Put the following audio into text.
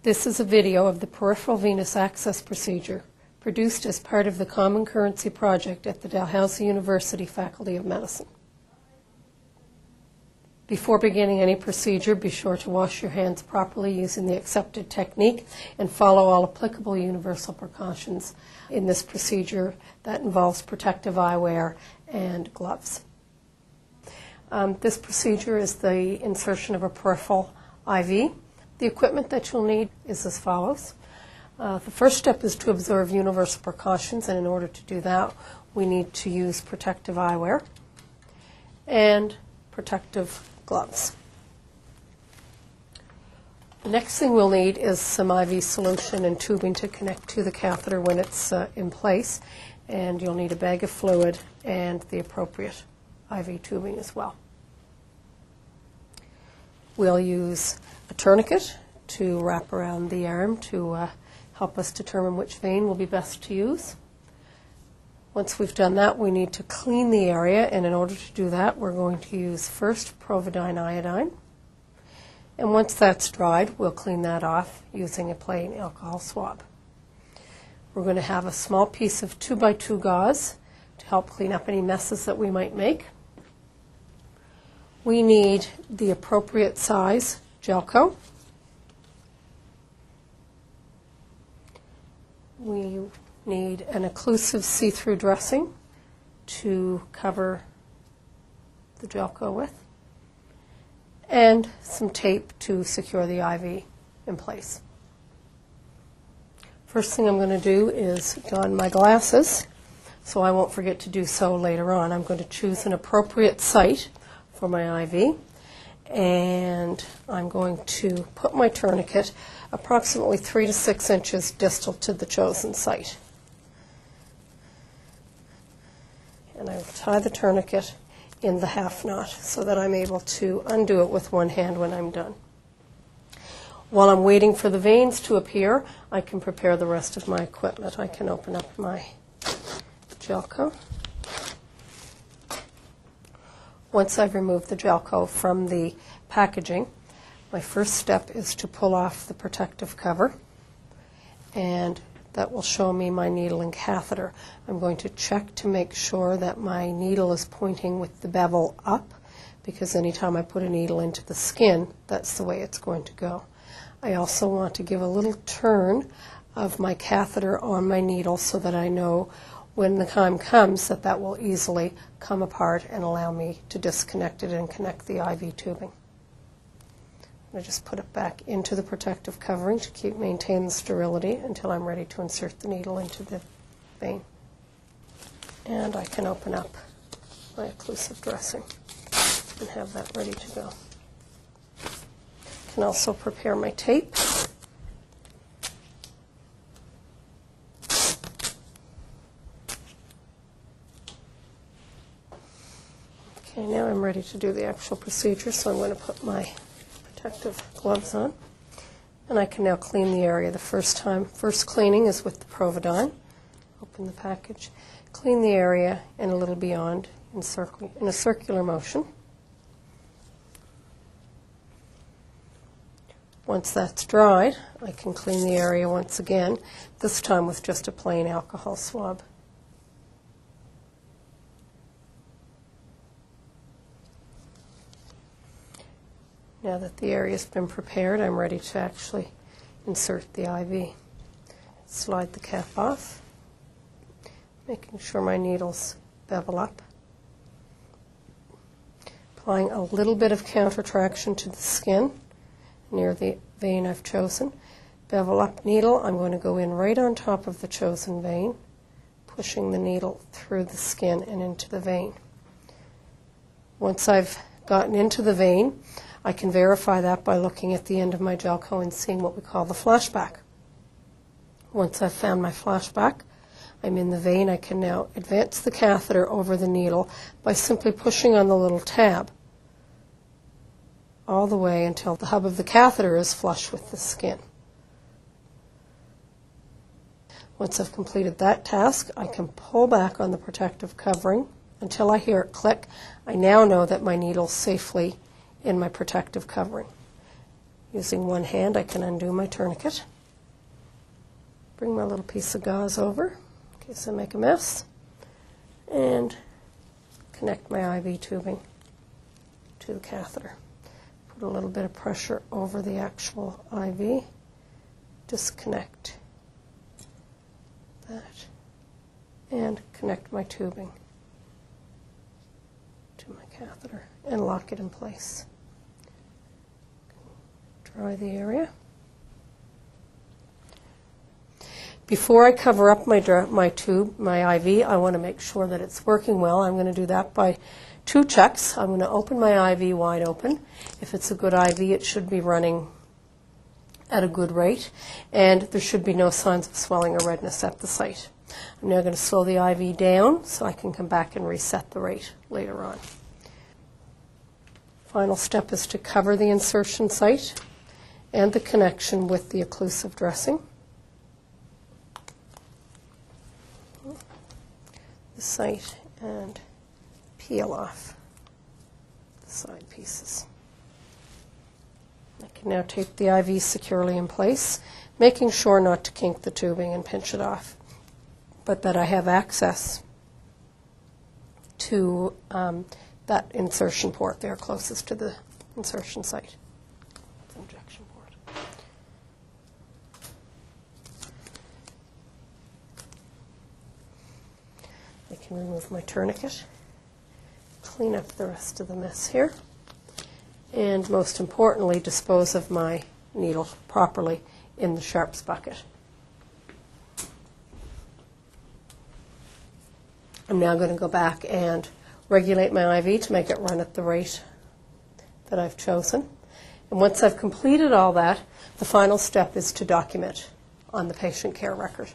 This is a video of the peripheral venous access procedure produced as part of the Common Currency Project at the Dalhousie University Faculty of Medicine. Before beginning any procedure, be sure to wash your hands properly using the accepted technique and follow all applicable universal precautions in this procedure that involves protective eyewear and gloves. This procedure is the insertion of a peripheral IV. The equipment that you'll need is as follows. The first step is to observe universal precautions, and in order to do that, we need to use protective eyewear and protective gloves. The next thing we'll need is some IV solution and tubing to connect to the catheter when it's in place, and you'll need a bag of fluid and the appropriate IV tubing as well. We'll use a tourniquet to wrap around the arm to help us determine which vein will be best to use. Once we've done that, we need to clean the area, and in order to do that, we're going to use first providine iodine. And once that's dried, we'll clean that off using a plain alcohol swab. We're going to have a small piece of 2x2 gauze to help clean up any messes that we might make. We need the appropriate size gel coat. We need an occlusive see-through dressing to cover the gel coat with, and some tape to secure the IV in place. First thing I'm going to do is don my glasses, so I won't forget to do so later on. I'm going to choose an appropriate site for my IV, and I'm going to put my tourniquet approximately 3 to 6 inches distal to the chosen site. And I will tie the tourniquet in the half knot so that I'm able to undo it with one hand when I'm done. While I'm waiting for the veins to appear, I can prepare the rest of my equipment. I can open up my gel coat. Once I've removed the gel coat from the packaging, my first step is to pull off the protective cover, and that will show me my needle and catheter. I'm going to check to make sure that my needle is pointing with the bevel up, because anytime I put a needle into the skin, that's the way it's going to go. I also want to give a little turn of my catheter on my needle so that I know when the time comes that that will easily come apart and allow me to disconnect it and connect the IV tubing. I just put it back into the protective covering to maintain the sterility until I'm ready to insert the needle into the vein. And I can open up my occlusive dressing and have that ready to go. I can also prepare my tape. Okay, now I'm ready to do the actual procedure, so I'm going to put my protective gloves on, and I can now clean the area. The first cleaning is with the providine. Open the package, clean the area and a little beyond in a circular motion. Once that's dried, I can clean the area once again, this time with just a plain alcohol swab. Now that the area's been prepared, I'm ready to actually insert the IV. Slide the cap off, making sure my needles bevel up. Applying a little bit of counter traction to the skin near the vein I've chosen. Bevel up needle, I'm going to go in right on top of the chosen vein, pushing the needle through the skin and into the vein. Once I've gotten into the vein, I can verify that by looking at the end of my gel coat and seeing what we call the flashback. Once I've found my flashback, I'm in the vein. I can now advance the catheter over the needle by simply pushing on the little tab all the way until the hub of the catheter is flush with the skin. Once I've completed that task, I can pull back on the protective covering until I hear it click. I now know that my needle's safely in my protective covering. Using one hand, I can undo my tourniquet. Bring my little piece of gauze over in case I make a mess, and connect my IV tubing to the catheter. Put a little bit of pressure over the actual IV. Disconnect that and connect my tubing to my catheter and lock it in place. Dry the area. Before I cover up my tube, my IV, I want to make sure that it's working well. I'm going to do that by 2 checks. I'm going to open my IV wide open. If it's a good IV, it should be running at a good rate, and there should be no signs of swelling or redness at the site. I'm now going to slow the IV down so I can come back and reset the rate later on. Final step is to cover the insertion site and the connection with the occlusive dressing. The site and peel off the side pieces. I can now tape the IV securely in place, making sure not to kink the tubing and pinch it off, but that I have access to that insertion port there closest to the insertion site. It's an injection port. I can remove my tourniquet, clean up the rest of the mess here, and most importantly, dispose of my needle properly in the sharps bucket. I'm now going to go back and regulate my IV to make it run at the rate that I've chosen. And once I've completed all that, the final step is to document on the patient care record.